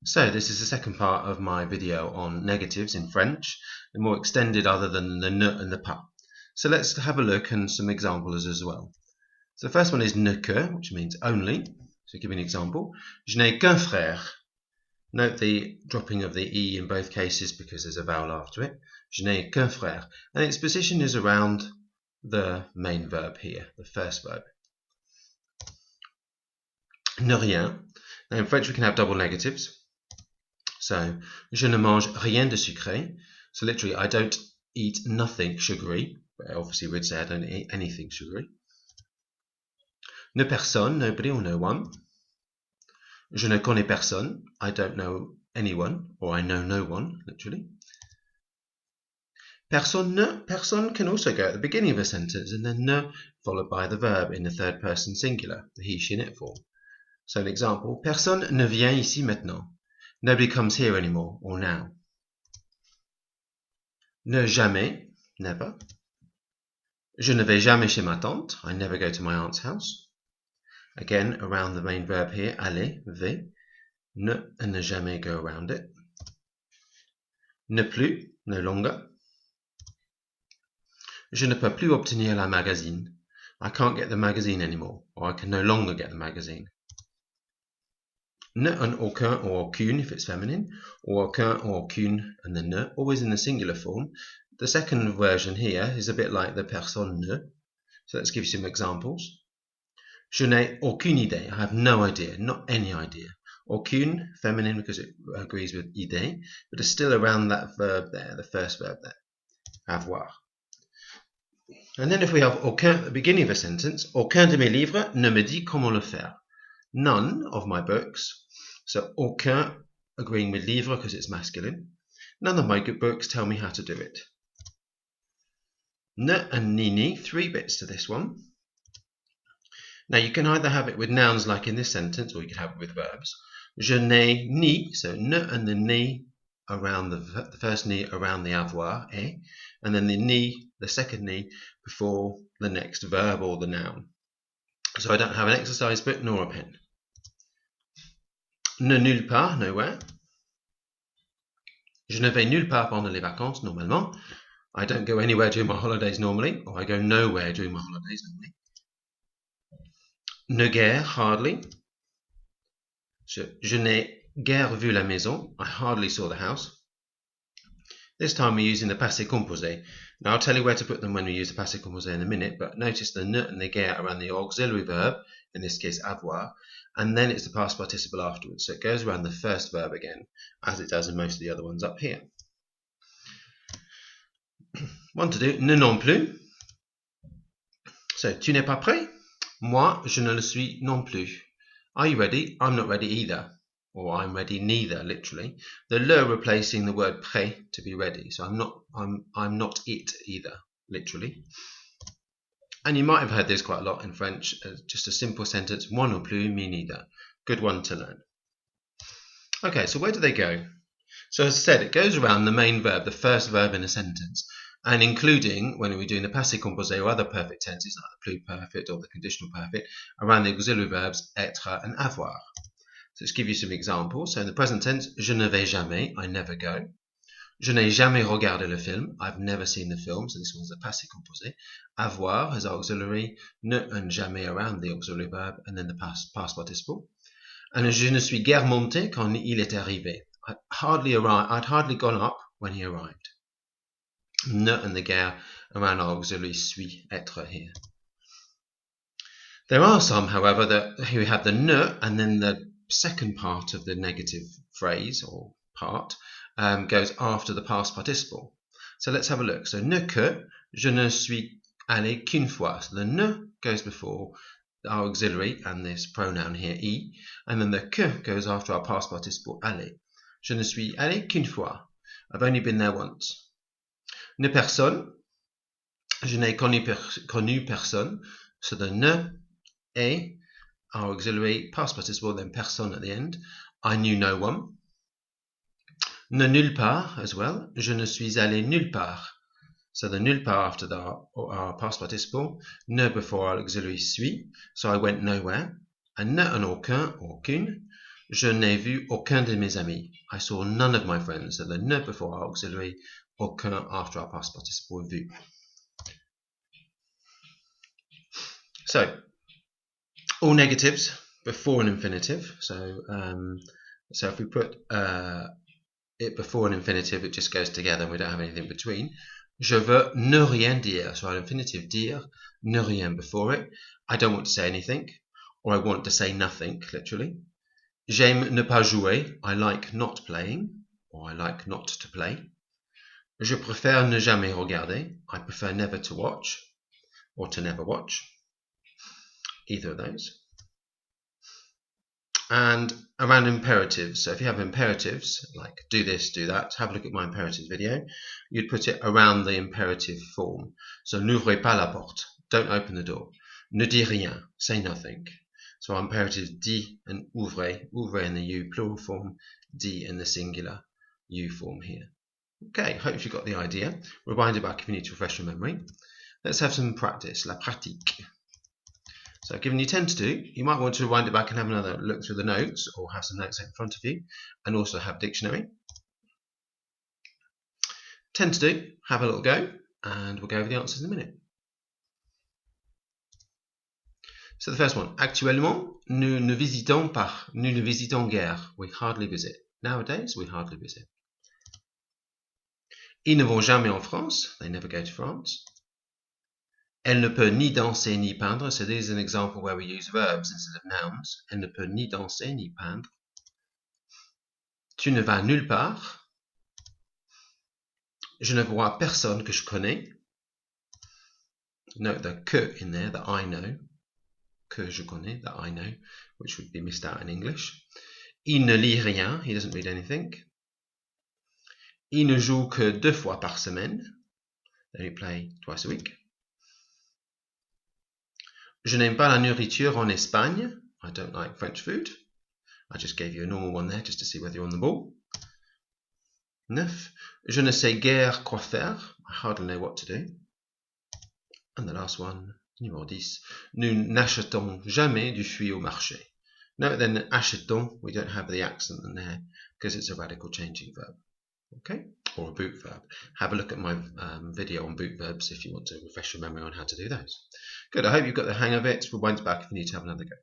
So this is the second part of my video on negatives in French, and more extended other than the ne and the pas. So let's have a look and some examples as well. So the first one is ne que, which means only. So give me an example. Je n'ai qu'un frère. Note the dropping of the E in both cases because there's a vowel after it. Je n'ai qu'un frère. And its position is around the main verb here, the first verb. Ne rien. Now in French we can have double negatives. So, je ne mange rien de sucré. So literally, I don't eat nothing sugary. But obviously we'd say I don't eat anything sugary. Ne personne, nobody or no one. Je ne connais personne. I don't know anyone, or I know no one, literally. Personne, ne. Personne can also go at the beginning of a sentence and then ne followed by the verb in the third person singular, the he, she, and it form. So an example, personne ne vient ici maintenant. Nobody comes here anymore, or now. Ne jamais, never. Je ne vais jamais chez ma tante. I never go to my aunt's house. Again, around the main verb here, aller, vais. Ne and ne jamais go around it. Ne plus, no longer. Je ne peux plus obtenir la magazine. I can't get the magazine anymore, or I can no longer get the magazine. Ne and aucun or aucune if it's feminine, or aucun or aucune and the ne, always in the singular form. The second version here is a bit like the personne ne. So let's give you some examples. Je n'ai aucune idée. I have no idea, not any idea. Aucune, feminine because it agrees with idée, but it's still around that verb there, the first verb there, avoir. And then if we have aucun at the beginning of a sentence, aucun de mes livres ne me dit comment le faire. None of my books. So aucun agreeing with livre because it's masculine. None of my good books tell me how to do it. Ne and ni, three bits to this one. Now you can either have it with nouns like in this sentence, or you can have it with verbs. Je n'ai ni, so ne and the ni around the first ni around the avoir, and then the ni, the second ni, before the next verb or the noun. So I don't have an exercise book nor a pen. Ne nulle part, nowhere. Je ne vais nulle part pendant les vacances, normalement. I don't go anywhere during my holidays normally, or I go nowhere during my holidays normally. Ne guère, hardly. Je n'ai guère vu la maison. I hardly saw the house. This time we're using the passé composé. Now I'll tell you where to put them when we use the passé composé in a minute, but notice the ne and the guère around the auxiliary verb, in this case avoir, and then it's the past participle afterwards. So it goes around the first verb again, as it does in most of the other ones up here. One to do, ne non plus. So, tu n'es pas prêt? Moi, je ne le suis non plus. Are you ready? I'm not ready either. Or I'm ready neither, literally. The le replacing the word prêt to be ready. So I'm not it either, literally. And you might have heard this quite a lot in French, just a simple sentence, moi non plus, me neither. Good one to learn. Okay, so where do they go? So as I said, it goes around the main verb, the first verb in a sentence, and including, when we're doing the passé composé or other perfect tenses, like the pluperfect or the conditional perfect, around the auxiliary verbs être and avoir. So let's give you some examples. So in the present tense, je ne vais jamais, I never go. Je n'ai jamais regardé le film, I've never seen the film, so this one's a passé composé. Avoir has auxiliary, ne and jamais around the auxiliary verb, and then the past participle. And je ne suis guère monté quand il est arrivé. I'd hardly gone up when he arrived. Ne and the guère around our auxiliary suis, être here. There are some, however, that who have the ne and then the second part of the negative phrase or part goes after the past participle. So let's have a look. So ne que, je ne suis allé qu'une fois. So the ne goes before our auxiliary and this pronoun here, I, and then the que goes after our past participle, aller. Je ne suis allé qu'une fois. I've only been there once. Ne personne, je n'ai connu personne. So the ne, est, our auxiliary, past participle, then personne at the end. I knew no one. Ne nulle part as well. Je ne suis allé nulle part. So the nulle part after our past participle. Ne before our auxiliary suis. So I went nowhere. And ne and aucun, aucune. Je n'ai vu aucun de mes amis. I saw none of my friends. So the ne before our auxiliary, aucun after our past participle vu. So, all negatives before an infinitive. So if we put it before an infinitive, it just goes together and we don't have anything between. Je veux ne rien dire. So our infinitive dire, ne rien before it. I don't want to say anything, or I want to say nothing, literally. J'aime ne pas jouer. I like not playing, or I like not to play. Je préfère ne jamais regarder. I prefer never to watch, or to never watch. Either of those. And around imperatives. So if you have imperatives, like do this, do that, have a look at my imperatives video, you'd put it around the imperative form. So n'ouvrez pas la porte. Don't open the door. Ne dis rien. Say nothing. So our imperatives dis and ouvrez. Ouvrez in the you plural form, dis in the singular you form here. Okay, hope you got the idea. Rewind it back if you need to refresh your memory. Let's have some practice. La pratique. So given you 10 to do, you might want to rewind it back and have another look through the notes, or have some notes in front of you, and also have dictionary. 10 to do, have a little go, and we'll go over the answers in a minute. So the first one, actuellement, nous ne visitons guère. We hardly visit. Nowadays, we hardly visit. Ils ne vont jamais en France. They never go to France. Elle ne peut ni danser ni peindre. So this is an example where we use verbs instead of nouns. Elle ne peut ni danser ni peindre. Tu ne vas nulle part. Je ne vois personne que je connais. Note the que in there, that I know. Que je connais, that I know, which would be missed out in English. Il ne lit rien. He doesn't read anything. Il ne joue que 2 fois par semaine. They only play twice a week. Je n'aime pas la nourriture en Espagne. I don't like French food. I just gave you a normal one there just to see whether you're on the ball. 9. Je ne sais guère quoi faire. I hardly know what to do. And the last one, numéro 10. Nous n'achetons jamais du fruit au marché. Note then, achetons, we don't have the accent in there because it's a radical changing verb. Okay? Or a boot verb. Have a look at my video on boot verbs if you want to refresh your memory on how to do those. Good, I hope you've got the hang of it. Rewind back if you need to have another go.